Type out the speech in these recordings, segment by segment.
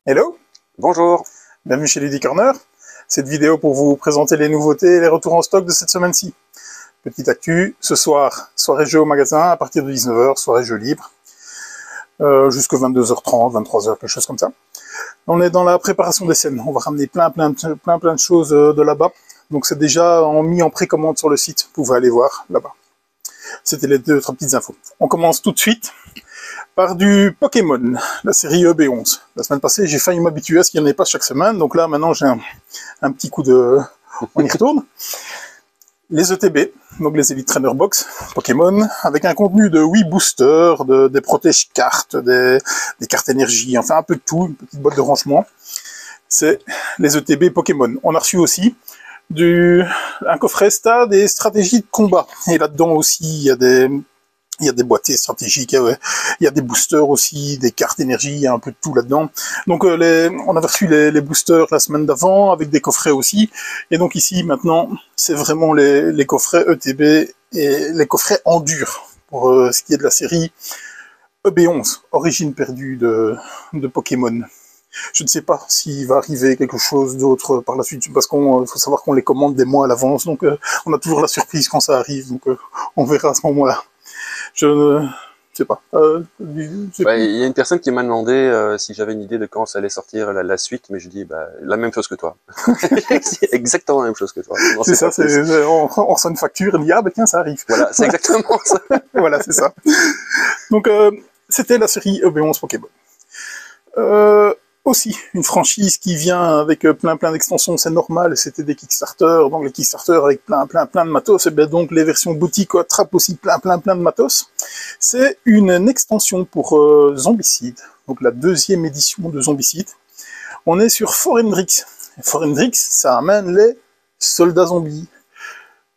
Hello, Bonjour. bienvenue chez Lady Corner. Cette vidéo pour vous présenter les nouveautés et les retours en stock de cette semaine-ci. Petite actu, ce soir, soirée jeu au magasin à partir de 19h, soirée jeu libre, jusqu'à 22h30, 23h, quelque chose comme ça. On est dans la préparation des scènes, on va ramener plein de choses de là-bas. Donc c'est déjà mis en précommande sur le site, vous pouvez aller voir là-bas. C'était les deux, trois petites infos. On commence tout de suite par du Pokémon, la série EB11. La semaine passée, j'ai failli m'habituer à ce qu'il n'y en ait pas chaque semaine, donc là, maintenant, j'ai un petit coup de... On y retourne. Les ETB, donc les Elite Trainer Box Pokémon, avec un contenu de 8 boosters, des protèges cartes, des cartes énergie, enfin un peu de tout, une petite boîte de rangement. C'est les ETB Pokémon. On a reçu aussi un coffret stade et stratégies de combat. Et là-dedans aussi, il y a des boîtiers stratégiques, il y a des boosters aussi, des cartes énergie, il y a un peu de tout là-dedans. Donc on avait reçu les boosters la semaine d'avant, avec des coffrets aussi. Et donc ici, maintenant, c'est vraiment les coffrets ETB et les coffrets en dur, pour ce qui est de la série EB11, Origine perdue de Pokémon. Je ne sais pas s'il va arriver quelque chose d'autre par la suite, parce qu'il faut savoir qu'on les commande des mois à l'avance, donc on a toujours la surprise quand ça arrive, donc on verra à ce moment-là. Je ne sais pas. Il y a une personne qui m'a demandé si j'avais une idée de quand ça allait sortir la suite, mais je dis la même chose que toi. C'est exactement la même chose que toi. C'est ça, on reçoit une facture et on dit ah ben tiens ça arrive. Voilà, c'est exactement ça. Voilà, c'est ça. Donc c'était la série EB11 Pokémon. Aussi, une franchise qui vient avec plein d'extensions, c'est normal, c'était des Kickstarter, donc les Kickstarter avec plein de matos, et bien donc les versions boutique attrapent aussi plein de matos. C'est une extension pour Zombicide, donc la deuxième édition de Zombicide. On est sur Forendrix. Forendrix, ça amène les soldats zombies.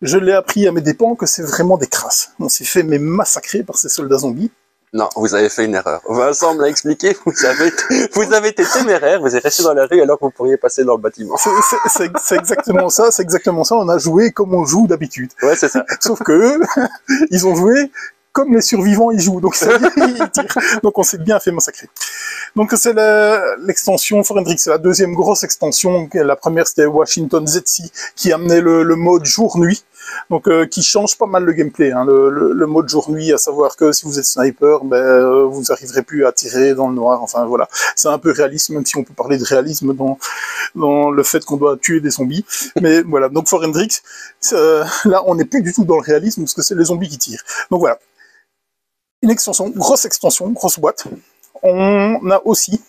Je l'ai appris à mes dépens que c'est vraiment des crasses. On s'est fait massacrer par ces soldats zombies. Non, vous avez fait une erreur. Vincent me l'a expliqué, vous avez été téméraire, vous êtes resté dans la rue alors que vous pourriez passer dans le bâtiment. C'est exactement ça, on a joué comme on joue d'habitude. Ouais, c'est ça. Sauf que eux, ils ont joué comme les survivants ils jouent, donc ils tirent. Donc on s'est bien fait massacrer. Donc c'est l'extension Forendrix, c'est la deuxième grosse extension. La première c'était Washington ZC qui amenait le mode jour-nuit. Donc qui change pas mal le gameplay, hein, le mode jour-nuit, à savoir que si vous êtes sniper, vous n'arriverez plus à tirer dans le noir, enfin voilà. C'est un peu réaliste, même si on peut parler de réalisme dans le fait qu'on doit tuer des zombies. Mais voilà, donc Forendrix, là on n'est plus du tout dans le réalisme, parce que c'est les zombies qui tirent. Donc voilà, une extension, grosse boîte. On a aussi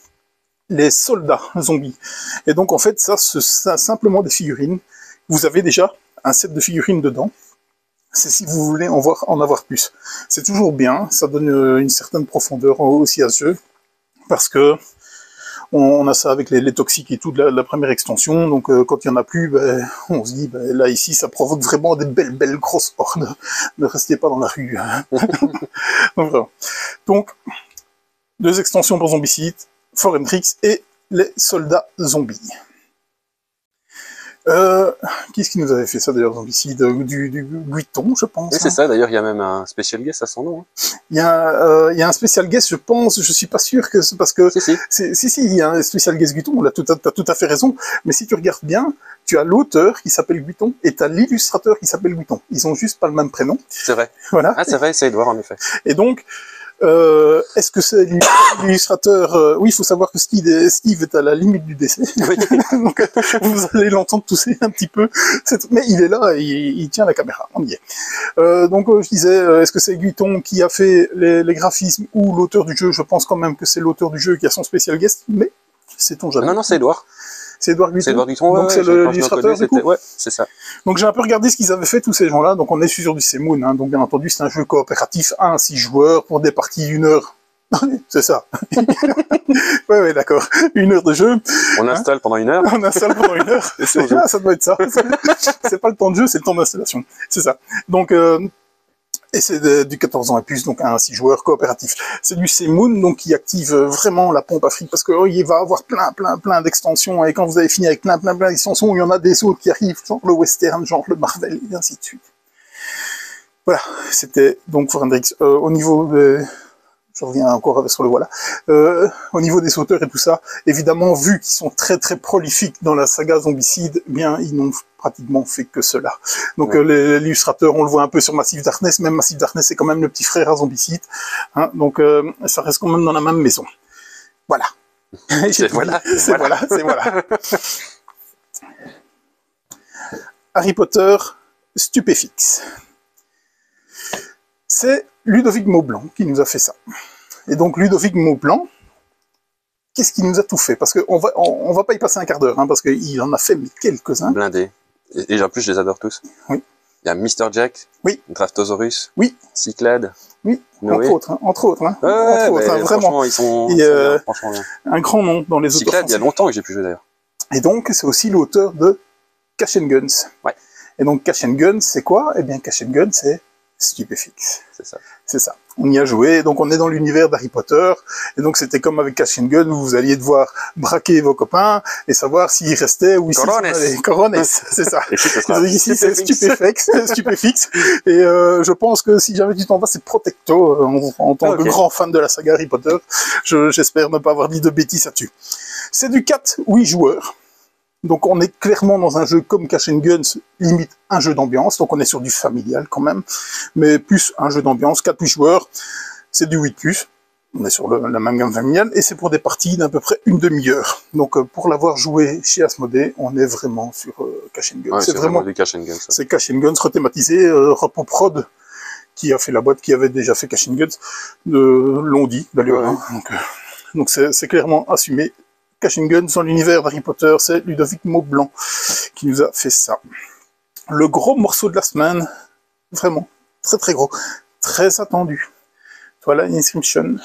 les soldats zombies. Et donc en fait, ça c'est simplement des figurines. Vous avez déjà un set de figurines dedans. C'est si vous voulez en avoir plus. C'est toujours bien, ça donne une certaine profondeur aussi à ce jeu, parce que on a ça avec les toxiques et tout de la première extension, donc quand il n'y en a plus, on se dit, là ici ça provoque vraiment des belles grosses hordes. Ne restez pas dans la rue. Donc, voilà. Donc, deux extensions pour Zombicide, Forendrix et les soldats zombies. Qu'est-ce qui nous avait fait ça d'ailleurs, Zombicide? Du Guiton, je pense. Oui, c'est ça, d'ailleurs, il y a même un special guest à son nom. Hein. Il y a un spécial guest, je pense, je suis pas sûr que c'est parce que... Si, il y a un spécial guest Guiton, t'as tout à fait raison, mais si tu regardes bien, tu as l'auteur qui s'appelle Guiton et t'as l'illustrateur qui s'appelle Guiton. Ils ont juste pas le même prénom. C'est vrai. Voilà. Ah, c'est vrai, c'est Edouard, en effet. Et donc, est-ce que c'est l'illustrateur? Oui, il faut savoir que Steve est à la limite du décès. Oui. Donc, vous allez l'entendre tousser un petit peu. Mais il est là, et il tient la caméra. On y est. Donc, je disais, est-ce que c'est Guiton qui a fait les graphismes ou l'auteur du jeu? Je pense quand même que c'est l'auteur du jeu qui a son spécial guest, mais sait-on jamais. Non, c'est Edouard. C'est Edouard Guiton. C'est Edouard Guiton, donc c'est l'illustrateur du coup. Ouais, c'est ça. Donc j'ai un peu regardé ce qu'ils avaient fait tous ces gens-là. Donc on est sur du Semoon, hein. Donc bien entendu c'est un jeu coopératif 1 à 6 joueurs pour des parties d'1 heure. C'est ça. ouais, d'accord. 1 heure de jeu. On installe pendant 1 heure. On installe pendant 1 heure. Ça doit être ça. C'est pas le temps de jeu, c'est le temps d'installation. C'est ça. Donc et c'est du 14 ans et plus, donc un 6 joueurs coopératif. C'est du Semoon, donc qui active vraiment la pompe Afrique, parce que il va avoir plein d'extensions, et quand vous avez fini avec plein d'extensions, il y en a des autres qui arrivent, genre le western, genre le Marvel, et ainsi de suite. Voilà, c'était donc Forendrix. Au niveau je reviens encore sur le voilà. Au niveau des auteurs et tout ça, évidemment, vu qu'ils sont très très prolifiques dans la saga Zombicide, eh bien ils n'ont pratiquement fait que cela. Donc l'illustrateur, on le voit un peu sur Massive Darkness, même Massive Darkness c'est quand même le petit frère à Zombicide, hein, donc ça reste quand même dans la même maison. Voilà. Voilà. Harry Potter, Stupéfix. C'est Ludovic Maublanc qui nous a fait ça. Et donc Ludovic Maublanc, qu'est-ce qu'il nous a tout fait? Parce qu'on va pas y passer un quart d'heure, hein, parce qu'il en a fait quelques-uns. Blindé. Et en plus, je les adore tous. Oui. Il y a Mr. Jack. Oui. Draftosaurus. Oui. Cyclade. Oui. Noé. Entre autres. Hein, vraiment. Franchement, Ils sont franchement bien. Un grand nom dans les auteurs Cyclade, il y a longtemps que j'ai pu jouer d'ailleurs. Et donc, c'est aussi l'auteur de Cash and Guns. Ouais. Et donc, Cash and Guns, c'est quoi? Eh bien, Cash and Guns, c'est Stupéfix. C'est ça. C'est ça. On y a joué, donc on est dans l'univers d'Harry Potter, et donc c'était comme avec Cash and Gun, où vous alliez devoir braquer vos copains, et savoir s'ils restaient ou ici. Corones, c'est ça. Ici, c'est Stupéfix, et je pense que si jamais tu t'en vas, c'est Protecto, en tant que grand fan de la saga Harry Potter, j'espère ne pas avoir dit de bêtises là-dessus. C'est du 4-8 joueurs. Donc on est clairement dans un jeu comme Cash and Guns, limite un jeu d'ambiance, donc on est sur du familial quand même, mais plus un jeu d'ambiance, 4-8 joueurs, c'est du 8+, on est sur la même gamme familiale, et c'est pour des parties d'à peu près une demi-heure. Donc pour l'avoir joué chez Asmodée, on est vraiment sur Cash and Guns. Ouais, c'est vraiment du Cash and Guns. C'est Cash and Guns rethématisé, Repo Prod, qui a fait la boîte, qui avait déjà fait Cash and Guns, l'ont dit d'ailleurs, hein, donc c'est clairement assumé. Cash and Guns dans l'univers d'Harry Potter, c'est Ludovic Maublanc qui nous a fait ça. Le gros morceau de la semaine, vraiment, très très gros, très attendu. Twilight Inscription.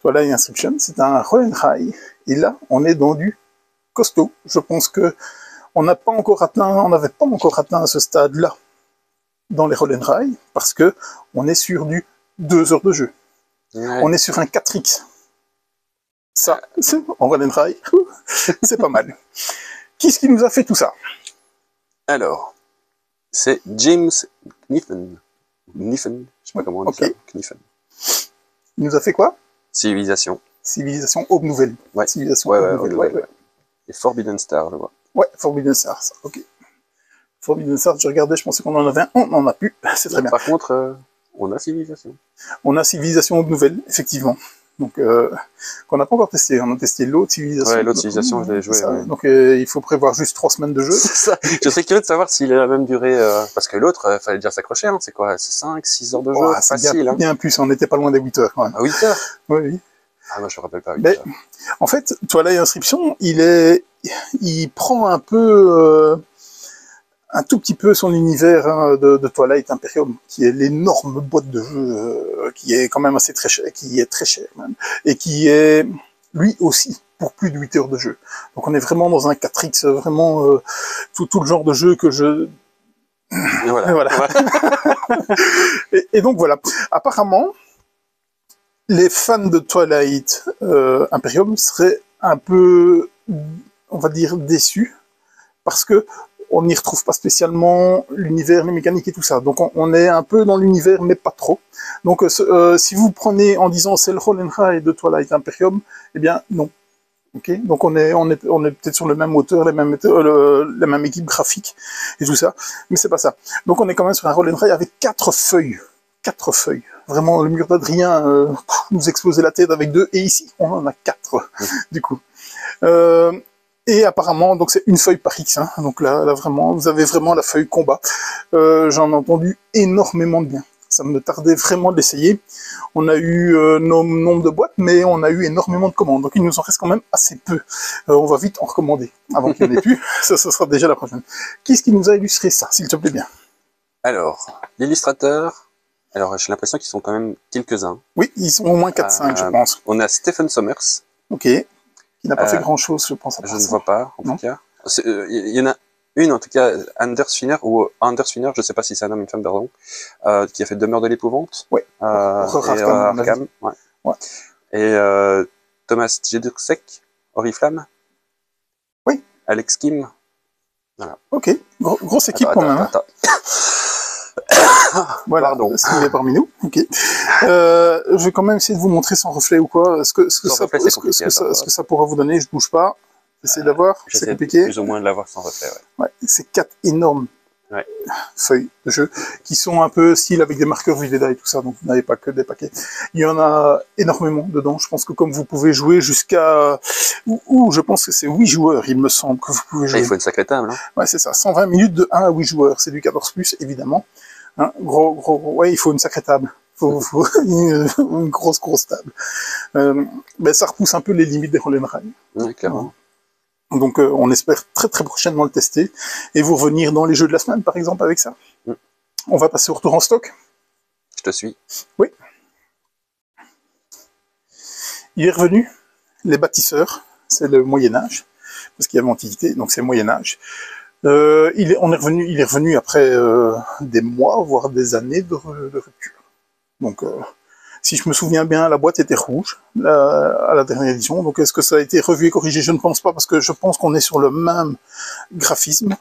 Twilight Inscription, c'est un roll and high. Et là, on est dans du costaud. Je pense que on n'avait pas encore atteint ce stade-là dans les roll and high, parce que on est sur du 2 heures de jeu. Ouais. On est sur un 4X. Ça, en roll and high, c'est pas mal. Qui est-ce qui nous a fait tout ça? Alors, c'est James Kniffen. Kniffen, je sais pas comment on dit ça. Kniffen. Il nous a fait quoi? Civilisation. Civilisation Aube Nouvelle. Ouais. Civilisation Aube Nouvelle. Ouais. Et Forbidden Star, je vois. Ouais, Forbidden Star, ça, ok. Forbidden Star, je regardais, je pensais qu'on en avait un, on n'en a plus, c'est très bien. Par contre, on a Civilisation. On a Civilisation Aube Nouvelle, effectivement. Donc, qu'on n'a pas encore testé. On a testé l'autre civilisation. Ouais, l'autre civilisation, je l'ai joué. Ouais. Donc, il faut prévoir juste 3 semaines de jeu. C'est ça. Je serais curieux de savoir s'il a la même durée, parce que l'autre, fallait déjà s'accrocher, hein. C'est quoi? C'est 5, 6 heures de jeu? Facile, bien plus. On n'était pas loin des 8 heures, quand même. À 8 heures? Oui. Ah, moi, je me rappelle pas 8 heures. En fait, Twilight Inscription, il prend un peu, un tout petit peu son univers de Twilight Imperium, qui est l'énorme boîte de jeu, qui est quand même assez très cher, qui est très cher même, et qui est lui aussi pour plus de 8 heures de jeu. Donc on est vraiment dans un 4X, vraiment tout le genre de jeu que je... Et voilà. et donc voilà, apparemment, les fans de Twilight Imperium seraient un peu, on va dire, déçus, parce que on n'y retrouve pas spécialement l'univers, les mécaniques et tout ça. Donc on est un peu dans l'univers, mais pas trop. Donc si vous prenez en disant c'est le roll and high de Twilight Imperium, eh bien non. Okay, donc on est peut-être sur le même auteur, la même équipe graphique et tout ça, mais c'est pas ça. Donc on est quand même sur un roll and high avec 4 feuilles. 4 feuilles. Vraiment, le mur d'Adrien nous explosait la tête avec 2, et ici on en a 4 du coup. Et apparemment, donc c'est une feuille par X, hein. Donc là vraiment, vous avez vraiment la feuille combat. J'en ai entendu énormément de bien. Ça me tardait vraiment de l'essayer. On a eu nombre de boîtes, mais on a eu énormément de commandes. Donc il nous en reste quand même assez peu. On va vite en recommander, avant qu'il n'y en ait plus. Ça sera déjà la prochaine. Qui est-ce qui nous a illustré ça, s'il te plaît bien? Alors, l'illustrateur, alors j'ai l'impression qu'ils sont quand même quelques-uns. Oui, ils sont au moins 4-5, je pense. On a Stephen Sommers. Ok. Qui n'a pas fait grand-chose, je pense. Je ne vois pas, en tout cas. Il y en a une, en tout cas, Anders Finner, je ne sais pas si c'est un homme ou une femme, pardon, qui a fait Demeure de l'épouvante. Oui. Arkham, ouais. Et Thomas Jedrzejczyk, Oriflamme. Oui. Alex Kim. Voilà. Ok. Grosse équipe quand même. Voilà, pardon. s'il est parmi nous. Ok. Je vais quand même essayer de vous montrer sans reflet ou quoi. Est-ce que ça pourra vous donner? Je bouge pas. J'essaie d'avoir. C'est compliqué. Plus ou moins de l'avoir sans reflet. Ouais. Ouais, c'est 4 énormes feuilles de jeu qui sont un peu style avec des marqueurs Viveda et tout ça. Donc vous n'avez pas que des paquets. Il y en a énormément dedans. Je pense que comme vous pouvez jouer jusqu'à je pense que c'est 8 joueurs, il me semble que vous pouvez jouer. Et il faut une sacrée table. Hein. Ouais, c'est ça. 120 minutes de 1 à 8 joueurs. C'est du 14+, évidemment. Hein, ouais, il faut une sacrée table. Faut une grosse table. Ben, ça repousse un peu les limites des roll and ride. Ouais, clairement. Donc, on espère très prochainement le tester et vous revenir dans les jeux de la semaine, par exemple, avec ça. On va passer au retour en stock. Je te suis. Oui. Il est revenu, les bâtisseurs, c'est le Moyen-Âge, parce qu'il y avait l'Antiquité, donc c'est le Moyen-Âge. Il est revenu après des mois, voire des années de rupture. Donc, si je me souviens bien, la boîte était rouge à la dernière édition. Donc, est-ce que ça a été revu et corrigé? Je ne pense pas, parce que je pense qu'on est sur le même graphisme.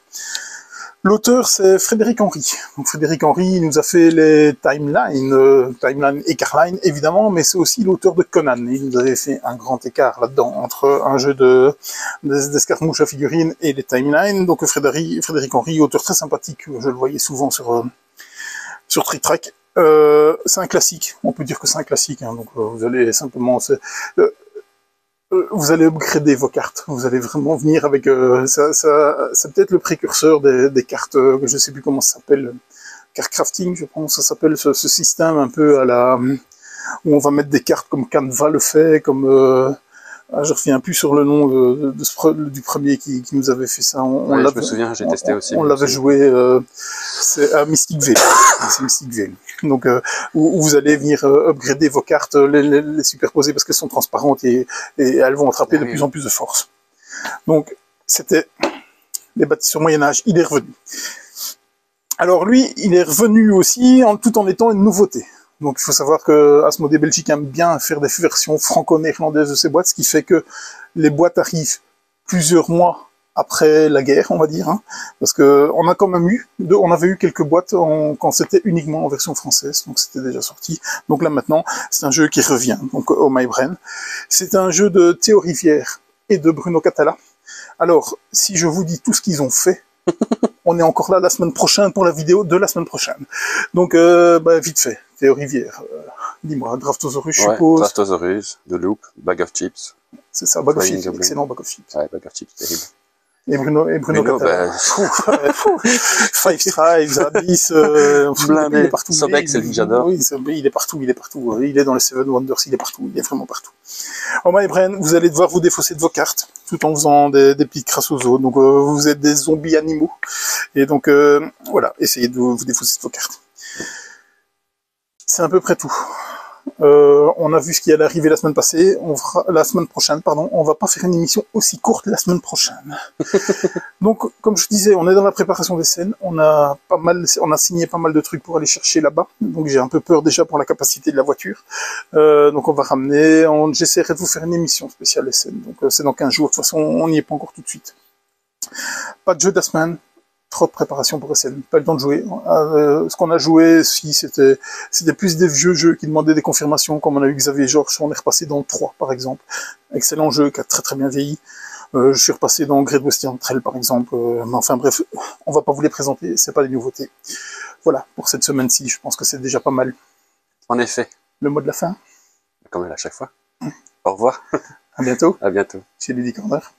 L'auteur, c'est Frédéric Henry. Donc, Frédéric Henry, il nous a fait les Timeline et Carline, évidemment, mais c'est aussi l'auteur de Conan. Il nous avait fait un grand écart là-dedans, entre un jeu d'escarmouche à figurines et les Timeline. Donc, Frédéric Henry, auteur très sympathique, je le voyais souvent sur Trick Track. C'est un classique, on peut dire que c'est un classique, hein. Donc vous allez simplement vous allez upgrader vos cartes, vous allez vraiment venir avec c'est peut-être le précurseur des cartes, je sais plus comment ça s'appelle, card crafting, je pense, ça s'appelle ce système un peu à la où on va mettre des cartes comme Canva le fait, comme je ne reviens plus sur le nom du premier qui nous avait fait ça. Je me souviens, j'ai testé aussi. On l'avait joué, c'est à Mystic Vale. C'est Mystic Vale. Donc, où vous allez venir upgrader vos cartes, les superposer parce qu'elles sont transparentes et elles vont attraper de plus en plus de force. Donc, c'était les bâtisseurs Moyen-Âge. Il est revenu. Alors lui, il est revenu aussi tout en étant une nouveauté. Donc il faut savoir que Asmodée Belgique aime bien faire des versions franco-néerlandaises de ces boîtes, ce qui fait que les boîtes arrivent plusieurs mois après la guerre, on va dire, hein, parce que on a quand même on avait eu quelques boîtes quand c'était uniquement en version française, donc c'était déjà sorti. Donc là maintenant, c'est un jeu qui revient, donc au My Brain. C'est un jeu de Théo Rivière et de Bruno Catala. Alors, si je vous dis tout ce qu'ils ont fait, on est encore là la semaine prochaine pour la vidéo de la semaine prochaine. Donc, vite fait, Théo Rivière, dis-moi, Draftosaurus, je suppose. Draftosaurus, The Loop, Bag of Chips. C'est ça, Bag of Chips, excellent Bag of Chips. Ouais, Bag of Chips, terrible. Et Bruno Catala. Five Strives, Abyss, il est partout. Sobek, c'est lui que j'adore. Oui, il est partout. Il est dans les Seven Wonders, il est partout, il est vraiment partout. En My Brain, vous allez devoir vous défausser de vos cartes, tout en faisant des petites crasses aux os. Donc, vous êtes des zombies animaux. Et donc, voilà, essayez de vous défausser de vos cartes. C'est à peu près tout. On a vu ce qui allait arriver la semaine prochaine, on va pas faire une émission aussi courte la semaine prochaine. Donc, comme je disais, on est dans la préparation des scènes, on a signé pas mal de trucs pour aller chercher là-bas, donc j'ai un peu peur déjà pour la capacité de la voiture. Donc on va ramener, j'essaierai de vous faire une émission spéciale des scènes, donc c'est dans 15 jours, de toute façon on n'y est pas encore tout de suite. Pas de jeu de la semaine. Trop de préparation pour SN, pas le temps de jouer. Ce qu'on a joué, si c'était plus des vieux jeux qui demandaient des confirmations, comme on a eu Xavier Georges, on est repassé dans 3 par exemple. Excellent jeu qui a très bien vieilli. Je suis repassé dans Great Western Trail par exemple. Mais enfin bref, on va pas vous les présenter, c'est pas des nouveautés. Voilà, pour cette semaine-ci, je pense que c'est déjà pas mal. En effet. Le mot de la fin. Comme à chaque fois. Au revoir. À bientôt. À bientôt. Chez Ludie Corner.